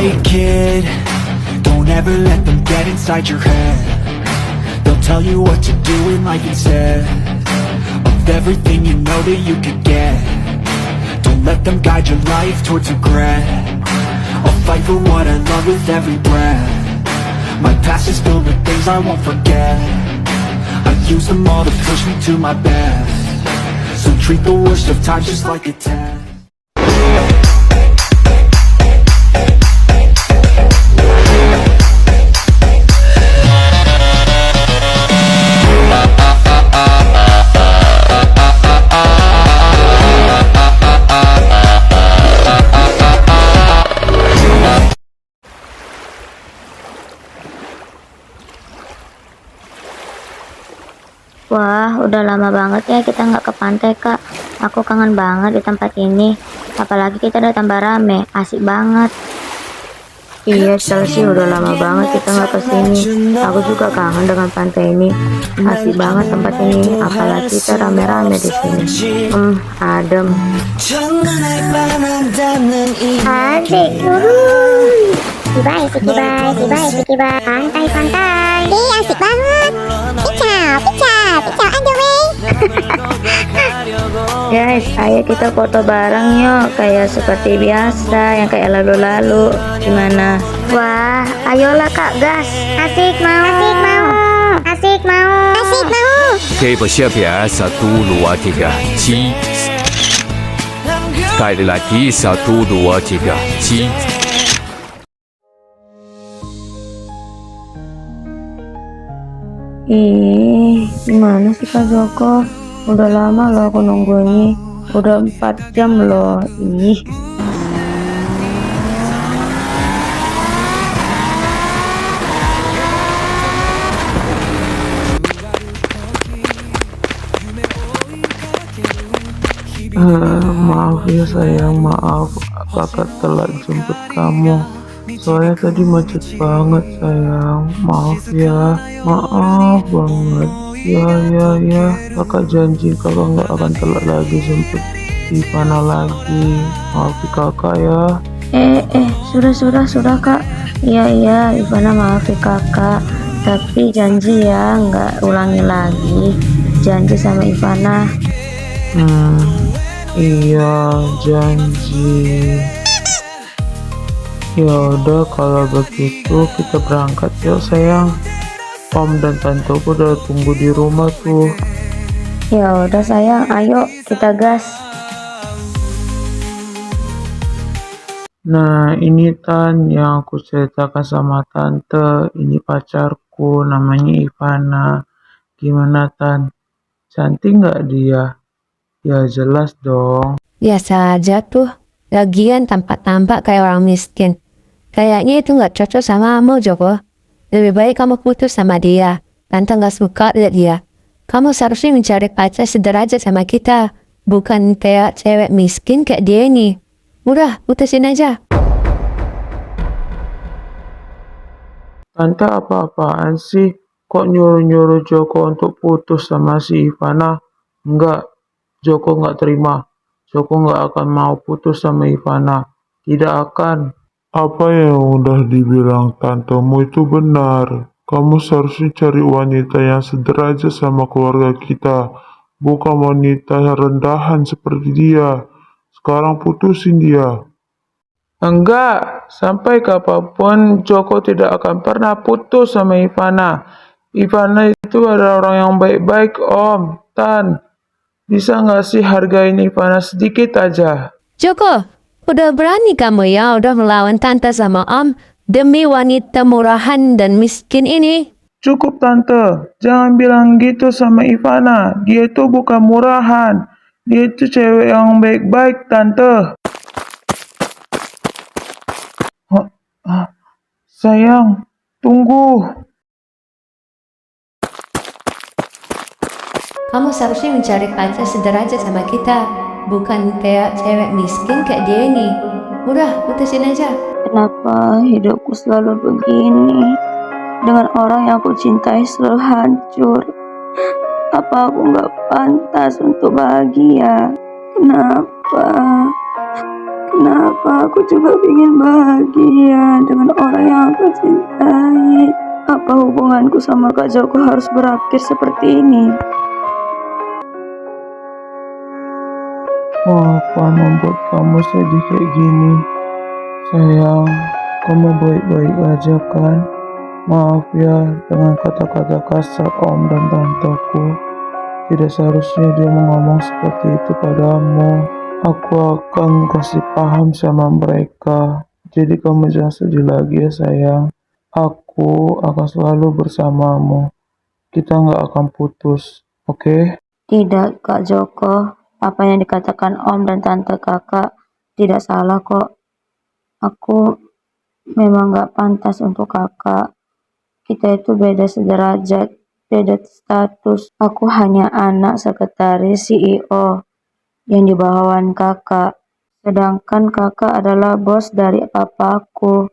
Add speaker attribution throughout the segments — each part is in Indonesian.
Speaker 1: Hey kid, don't ever let them get inside your head. They'll tell you what to do in life instead of everything you know that you could get. Don't let them guide your life towards regret. I'll fight for what I love with every breath. My past is filled with things I won't forget. I use them all to push me to my best. So treat the worst of times just like a test.
Speaker 2: Wah, udah lama banget ya kita nggak ke pantai, Kak. Aku kangen banget di tempat ini. Apalagi kita udah tambah rame, asik banget. Iya, Chelsea, udah lama banget kita nggak kesini. Aku juga kangen dengan pantai ini. Asik banget tempat ini, apalagi kita rame-rame di sini. Adem.
Speaker 3: Asik, Sibai, sibai, pantai. Asik banget. Picau aja weh.
Speaker 2: Guys, ayo kita foto bareng yuk, kayak seperti biasa, yang kayak lalu-lalu. Gimana? Wah, ayolah Kak, gas.
Speaker 3: Asik mau.
Speaker 4: Oke, bersiap ya. 1, 2, 3, 7. Sekali lagi. 1, 2, 3, 7.
Speaker 2: Gimana sih Kak Joko? Udah lama loh aku nunggu ini. Udah 4 jam loh.
Speaker 5: Maaf ya sayang, maaf kakak telat jemput kamu. Soalnya tadi macet banget sayang, maaf ya, maaf banget. Ya, kakak janji kakak nggak akan telat lagi jemput Ivana lagi. Maafin kakak ya.
Speaker 2: Sudah Kak. Iya, Ivana maafin kakak. Tapi janji ya nggak ulangi lagi. Janji sama Ivana.
Speaker 5: Iya, janji. Ya udah kalau begitu kita berangkat yuk sayang. Om dan tante udah tunggu di rumah tuh.
Speaker 2: Ya udah sayang, ayo kita gas.
Speaker 5: Nah ini Tan yang aku ceritakan sama tante. Ini pacarku namanya Ivana. Gimana Tan? Cantik nggak dia? Ya jelas dong.
Speaker 6: Biasa aja tuh. Lagian tampak-tampak kayak orang miskin. Kayaknya itu nggak cocok sama kamu, Joko. Lebih baik kamu putus sama dia. Tante nggak suka lihat dia. Kamu seharusnya mencari pacar sederajat sama kita. Bukan kayak cewek miskin kayak dia ini. Udah, putusin aja.
Speaker 5: Tante apa-apaan sih? Kok nyuruh-nyuruh Joko untuk putus sama si Ivana? Enggak, Joko nggak terima. Joko nggak akan mau putus sama Ivana. Tidak akan. Apa yang udah dibilang tantemu itu benar. Kamu seharusnya cari wanita yang sederajat sama keluarga kita. Bukan wanita rendahan seperti dia. Sekarang putusin dia. Enggak, sampai kapanpun Joko tidak akan pernah putus sama Ivana. Ivana itu adalah orang yang baik-baik, Om, Tan. Bisa nggak sih hargain Ivana sedikit aja?
Speaker 6: Joko, udah berani kamu ya udah melawan tante sama om demi wanita murahan dan miskin ini?
Speaker 5: Cukup Tante, jangan bilang gitu sama Ivana. Dia itu bukan murahan. Dia itu cewek yang baik-baik, Tante. Sayang, tunggu.
Speaker 6: Kamu seharusnya mencari pacar sederajat sama kita. Bukan kayak cewek miskin kayak dia ini. Udah, putusin aja.
Speaker 2: Kenapa hidupku selalu begini? Dengan orang yang aku cintai selalu hancur. Apa aku nggak pantas untuk bahagia? Kenapa?
Speaker 7: Kenapa aku juga ingin bahagia dengan orang yang aku cintai? Apa hubunganku sama Kak Joko harus berakhir seperti ini?
Speaker 5: Apa membuat kamu sedih kayak gini? Sayang, kamu baik-baik aja kan? Maaf ya dengan kata-kata kasar om dan tanteku. Tidak seharusnya dia ngomong seperti itu padamu. Aku akan kasih paham sama mereka. Jadi kamu jangan sedih lagi ya sayang. Aku akan selalu bersamamu. Kita nggak akan putus, oke?
Speaker 7: Tidak, Kak Joko. Apa yang dikatakan Om dan Tante Kakak tidak salah kok. Aku memang gak pantas untuk kakak. Kita itu beda sederajat, beda status. Aku hanya anak sekretaris CEO yang di bawahan kakak. Sedangkan kakak adalah bos dari papaku.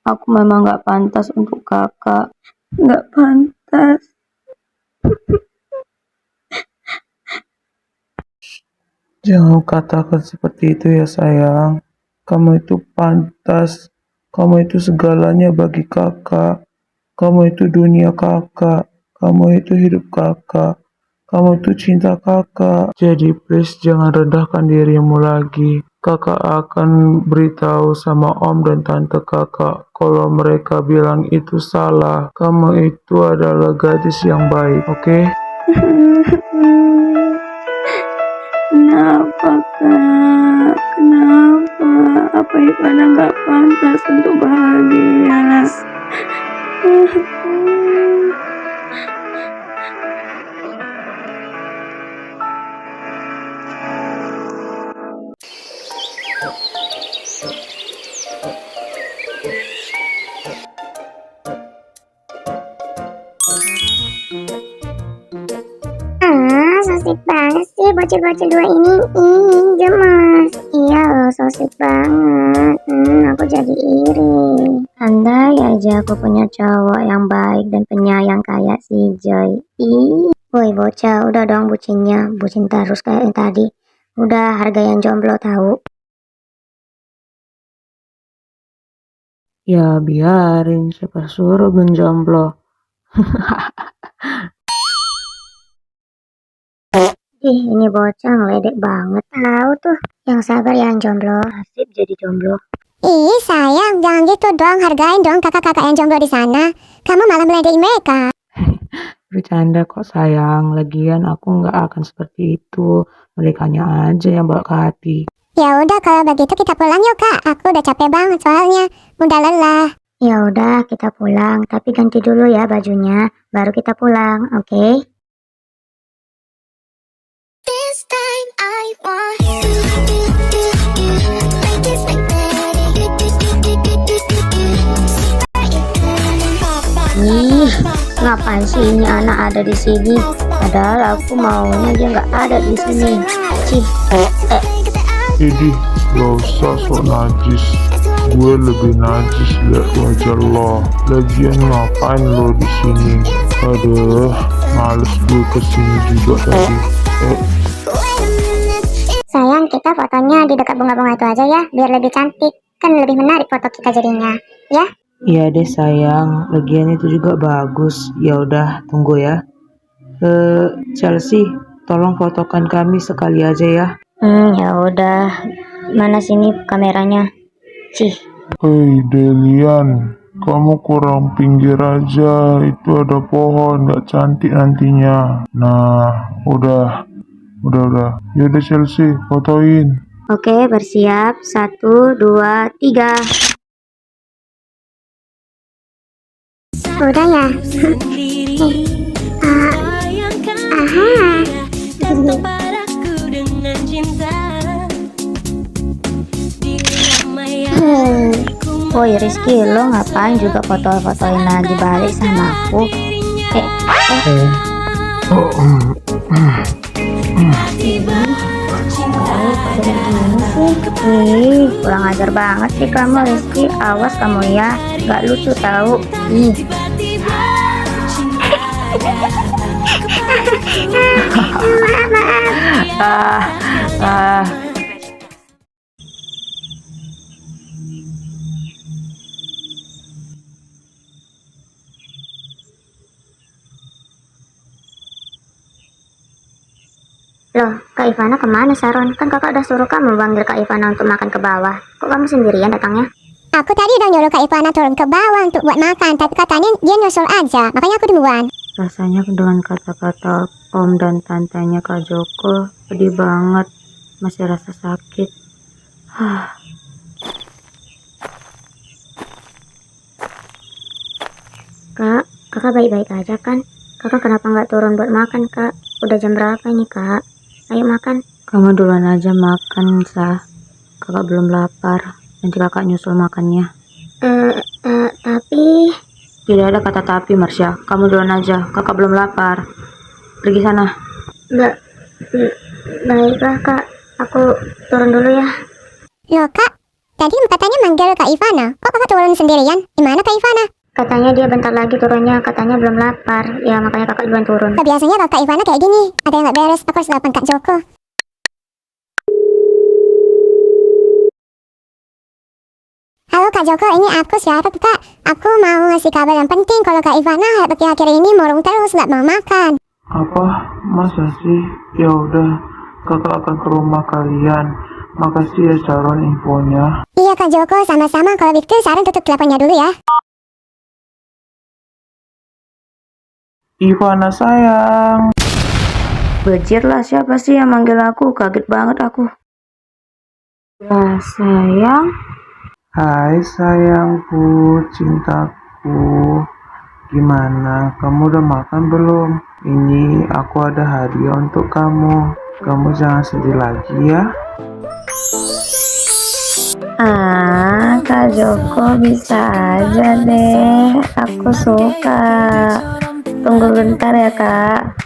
Speaker 7: Aku memang gak pantas untuk kakak. Gak pantas.
Speaker 5: Jangan katakan seperti itu ya sayang. Kamu itu pantas. Kamu itu segalanya bagi kakak. Kamu itu dunia kakak. Kamu itu hidup kakak. Kamu itu cinta kakak. Jadi please jangan rendahkan dirimu lagi. Kakak akan beritahu sama om dan tante kakak. Kalau mereka bilang itu salah, kamu itu adalah gadis yang baik, oke?
Speaker 7: Kenapa kak? Kenapa? Apa Ivana gak pantas untuk bahagia?
Speaker 3: So sweet banget sih bocil-bocil dua ini. Ih, gemes. Iya loh, so sweet banget. Aku jadi iri.
Speaker 2: Andai aja aku punya cowok yang baik dan penyayang kayak si Joy. Ih, woi bocah, udah dong bucinnya. Bucin terus kayak yang tadi. Udah harga yang jomblo tahu.
Speaker 5: Ya biarin, siapa suruh menjomblo.
Speaker 2: Ih, ini bocah ngeledek banget. Tahu tuh, yang sabar ya yang jomblo. Nasib jadi jomblo.
Speaker 3: Ih sayang, jangan gitu dong. Hargain dong kakak-kakak yang jomblo di sana. Kamu malah meledekin mereka.
Speaker 5: Bercanda kok sayang, lagian aku nggak akan seperti itu. Merekanya aja yang bawa ke hati.
Speaker 3: Ya udah kalau begitu kita pulang yuk kak. Aku udah capek banget soalnya. Udah lelah.
Speaker 2: Ya udah, kita pulang. Tapi ganti dulu ya bajunya. Baru kita pulang, oke?
Speaker 3: This time I want like this, like
Speaker 2: Ih, ngapain sih ini anak ada di sini? Padahal aku maunya dia nggak ada di sini. Cih,
Speaker 5: Jadi gak usah sok najis. Gue lebih najis liat wajah lo. Lagian ngapain lo di sini? Aduh, males gue kesini juga tadi.
Speaker 3: Sayang, kita fotonya di dekat bunga-bunga itu aja ya, biar lebih cantik. Kan lebih menarik foto kita jadinya, ya?
Speaker 5: Iya deh sayang, lagian itu juga bagus. Ya udah, tunggu ya. Chelsea, tolong fotokan kami sekali aja ya.
Speaker 2: ya udah. Mana sini kameranya? Cih,
Speaker 5: Hei Delian, kamu kurang pinggir aja. Itu ada pohon, gak cantik nantinya. Nah, udah. Yaudah Chelsea, fotoin.
Speaker 2: oke, bersiap. 1, 2, 3.
Speaker 3: Udah ya? Aha.
Speaker 2: Woi Rizky, lo ngapain juga foto-fotoin lagi balik sama aku? Kurang ajar banget sih kamu Rizky. Awas kamu ya, gak lucu tahu. Ih.
Speaker 3: Loh, Kak Ivana kemana Saron? Kan kakak udah suruh kamu panggil Kak Ivana untuk makan ke bawah. Kok kamu sendirian datangnya?
Speaker 8: Aku tadi udah nyuruh Kak Ivana turun ke bawah untuk buat makan, tapi katanya dia nyusul aja, makanya aku duluan.
Speaker 7: Rasanya dengan kata-kata Om dan tantenya Kak Joko pedih banget, masih rasa sakit.
Speaker 3: Kak, kakak baik-baik aja kan? Kakak kenapa nggak turun buat makan, Kak? Udah jam berapa ini, Kak? Ayo makan.
Speaker 7: Kamu duluan aja makan, Sah. Kakak belum lapar, nanti kakak nyusul makannya.
Speaker 3: Tapi...
Speaker 7: Tidak ada kata tapi, Marsha. Kamu duluan aja, kakak belum lapar. Pergi sana.
Speaker 3: Baiklah, Kak. Aku turun dulu ya.
Speaker 8: Loh Kak, tadi katanya manggil Kak Ivana, kok kakak turun sendirian? Gimana Kak Ivana?
Speaker 3: Katanya dia bentar lagi turunnya, katanya belum lapar. Ya, makanya kakak duluan turun.
Speaker 8: Biasanya kalau Kak Ivana kayak gini, ada yang nggak beres, aku harus telepon Kak Joko. Halo Kak Joko, ini aku siapa tuh Kak? Aku mau ngasih kabar yang penting kalau Kak Ivana akhir-akhir ini murung terus nggak mau makan.
Speaker 5: Apa? Masa sih? Ya udah, kakak akan ke rumah kalian. Makasih ya Sharon infonya.
Speaker 8: Iya Kak Joko, sama-sama. Kalau gitu Sharon tutup teleponnya dulu ya.
Speaker 5: Ivana sayang.
Speaker 7: Bejir lah, siapa sih yang manggil aku? Kaget banget aku. Ya sayang.
Speaker 5: Hai sayangku, cintaku. Gimana? Kamu udah makan belum? Ini aku ada hadiah untuk kamu. Kamu jangan sedih lagi ya.
Speaker 7: Kak Joko bisa aja deh. Aku suka. Tunggu bentar ya Kak.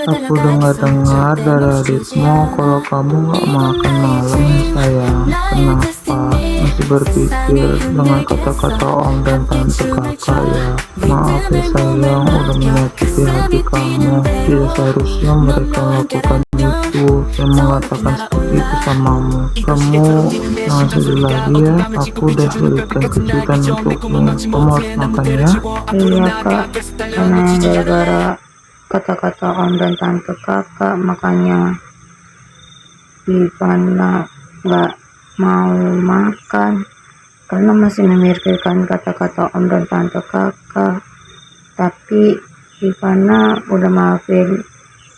Speaker 5: Aku udah dengar dari adikmu kalau kamu gak makan malam sayang. Kenapa? Masih berpikir dengan kata-kata om dan tante kakak ya. Maaf ya sayang, udah menyakiti hati kamu. Tidak seharusnya mereka melakukan itu dan mengatakan seperti itu samamu. Kamu jangan sedih lagi ya. Aku udah berikan kejutan untukmu. Kamu harus makan ya.
Speaker 7: Iya Kak, karena gara-gara kata-kata om dan tante kakak makanya Ivana nggak mau makan karena masih memikirkan kata-kata om dan tante kakak. Tapi Ivana udah maafin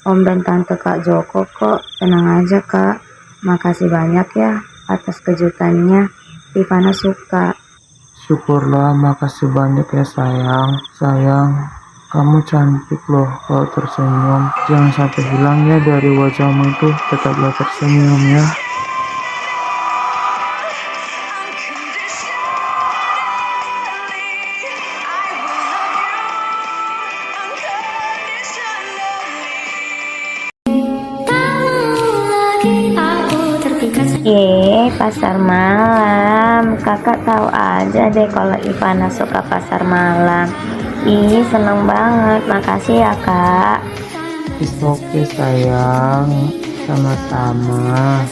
Speaker 7: om dan tante Kak Joko kok. Tenang aja Kak, makasih banyak ya atas kejutannya. Ivana suka.
Speaker 5: Syukurlah, makasih banyak ya sayang. Sayang, kamu cantik loh kalau tersenyum. Jangan sampai hilang ya dari wajahmu itu. Tetaplah tersenyum ya.
Speaker 7: Pasar malam. Kakak tahu aja deh kalau Ivana suka pasar malam. Ih, seneng banget. Makasih ya Kak.
Speaker 5: It's okay sayang. Sama-sama.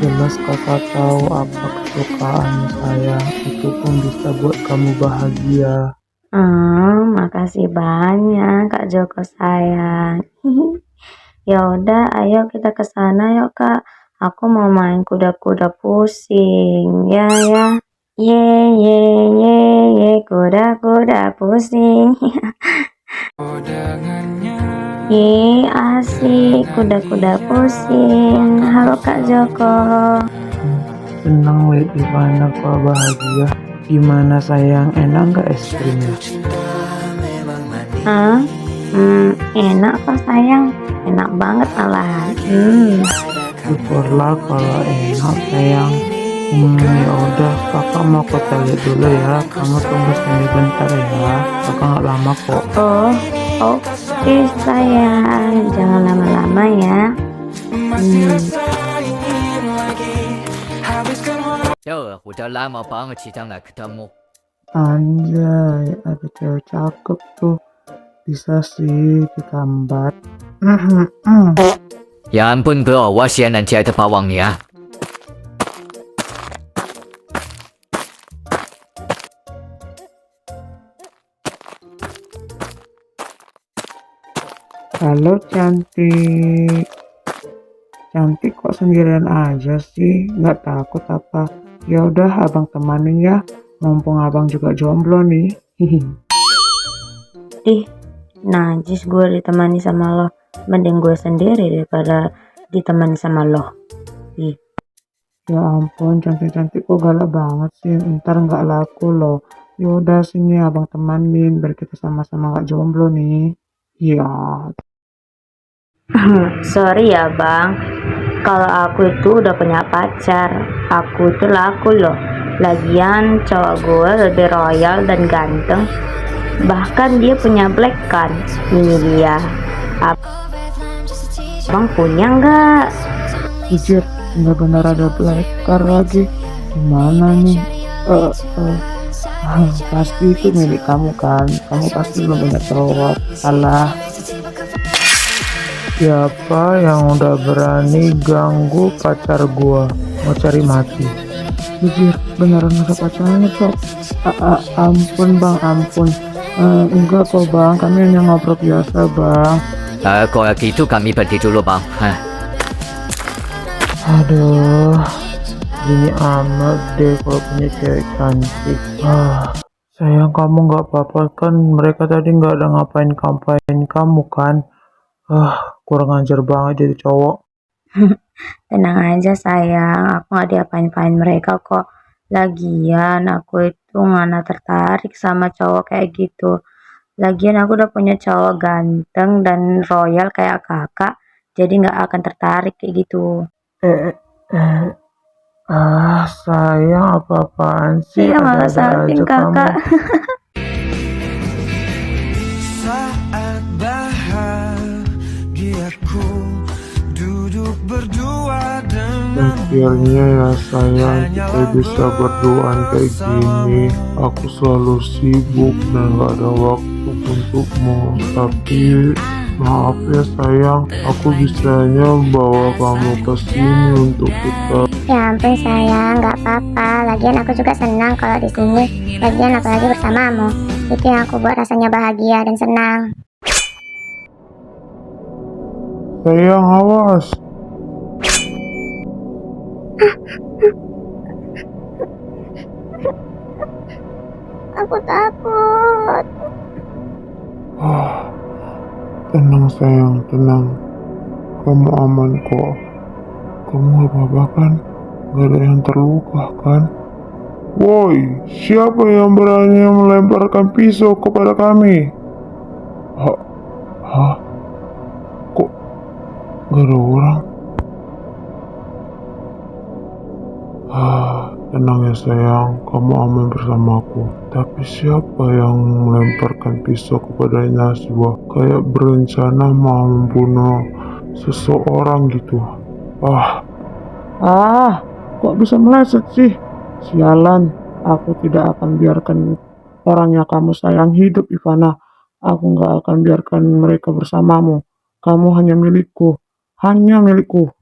Speaker 5: Jelas kakak tahu apa kesukaan saya. Itu pun bisa buat kamu bahagia.
Speaker 7: Makasih banyak Kak Joko sayang. Ya udah, ayo kita ke sana yuk Kak. Aku mau main kuda-kuda pusing. Ya. Ye, kuda-kuda pusing. Ye, asik kuda-kuda pusing. Halo Kak Joko.
Speaker 5: Senang lihat Ivana kok bahagia. Gimana sayang, enak gak es krimnya?
Speaker 7: Enak kok sayang. Enak banget malahan.
Speaker 5: Syukurlah kalau enak sayang. Ya udah, kakak mau ke toilet dulu ya. Kamu tunggu sini bentar ya. Kakak nggak lama kok.
Speaker 7: Oh, oke sayang. Jangan lama-lama ya.
Speaker 4: Udah lama banget kita nggak ketemu.
Speaker 5: Anjay, ada cewek cakep tuh. Bisa sih ditambat.
Speaker 4: 呀，笨哥，我先能接的霸王呀。
Speaker 5: Halo cantik. Cantik kok sendirian aja sih? Nggak takut apa? Ya udah abang temanin ya. Mumpung abang juga jomblo nih. Hihi.
Speaker 7: Ih, najis gue ditemani sama lo. Mending gue sendiri daripada ditemani sama lo. Ih,
Speaker 5: Ya ampun, cantik-cantik kok galak banget sih. Ntar nggak laku loh. Ya udah sini abang temanin biar kita sama-sama nggak jomblo nih. Iya.
Speaker 7: sorry ya bang. Kalau aku itu udah punya pacar. Aku itu laku loh. Lagian cowok gue lebih royal dan ganteng. Bahkan dia punya black kan. Ini dia. Abang punya nggak?
Speaker 5: Jujur, benar-benar ada black car lagi. Gimana nih? Pasti itu milik kamu kan? Kamu pasti belum punya cowok. Alah. Siapa yang udah berani ganggu pacar gua? Mau cari mati? Jujur, beneran ada pacarnya cok. Ampun bang, ampun. Enggak kok bang, kami hanya ngobrol biasa bang.
Speaker 4: Kalau gitu kami pergi dulu bang.
Speaker 5: Aduh, ini amat deh kalau punya cewek cantik. Sayang kamu nggak apa-apa kan? Mereka tadi nggak ada ngapain kamu kan? Kurang ajar banget jadi cowok.
Speaker 7: Tenang aja sayang, aku gak diapain-apain mereka kok. Lagian aku itu nggak tertarik sama cowok kayak gitu. Lagian aku udah punya cowok ganteng dan royal kayak kakak, jadi nggak akan tertarik kayak gitu.
Speaker 5: Eh, eh, sayang apa-apaan sih?
Speaker 7: Iya malah
Speaker 5: Ada-ada
Speaker 7: salting
Speaker 5: aja kamu.
Speaker 7: kakak.
Speaker 1: Saat bahagiaku duduk berdua dengan
Speaker 5: Akhirnya ya sayang kita bisa berduaan kayak gini. Aku selalu sibuk dan gak ada waktu untukmu. Tapi maaf ya sayang, aku bisanya bawa kamu ke sini untuk kita.
Speaker 8: Ya ampun sayang, nggak apa-apa. Lagian aku juga senang kalau di sini. Lagian apalagi bersamamu. Itu yang aku buat rasanya bahagia dan senang.
Speaker 5: Sayang awas.
Speaker 8: Aku takut.
Speaker 5: Tenang sayang, tenang. Kamu aman kok. Kamu gak apa-apa kan? Gak ada yang terluka kan? Woi, siapa yang berani melemparkan pisau kepada kami? Hah? Kok gak ada orang? Tenang ya sayang, kamu aman bersamaku. Tapi siapa yang melemparkan pisau kepada Naswa? Kayak berencana mau membunuh seseorang gitu. Kok bisa meleset sih? Sialan, aku tidak akan biarkan orang yang kamu sayang hidup, Ivana. Aku gak akan biarkan mereka bersamamu. Kamu hanya milikku. Hanya milikku.